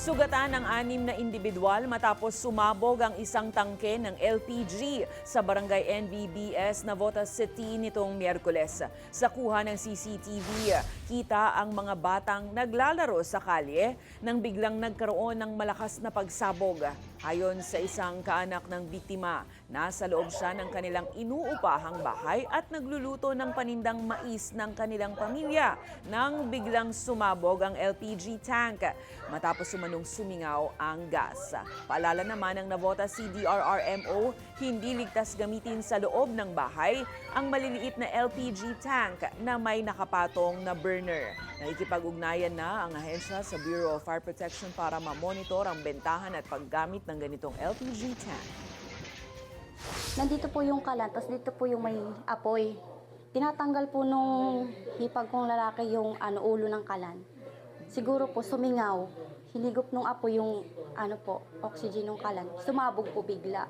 Sugatan ang 6 na individual matapos sumabog ang isang tangke ng LPG sa barangay NBBS Navotas City nitong Miyerkules. Sa kuha ng CCTV, kita ang mga batang naglalaro sa kalye nang biglang nagkaroon ng malakas na pagsabog. Ayon sa isang kaanak ng biktima, nasa loob siya ng kanilang inuupahang bahay at nagluluto ng panindang mais ng kanilang pamilya nang biglang sumabog ang LPG tank matapos umanong sumingaw ang gas. Paalala naman ng Navotas CDRRMO, hindi ligtas gamitin sa loob ng bahay ang maliliit na LPG tank na may nakapatong na burner. Nakikipag-ugnayan na ang ahensya sa Bureau of Fire Protection para mamonitor ang bentahan at paggamit ng ganitong LPG tank. Nandito po yung kalan, tapos dito po yung may apoy. Tinatanggal po nung hipag kong lalaki yung ulo ng kalan. Siguro po sumingaw, hinigop nung apoy yung oxygen ng kalan. Sumabog po bigla.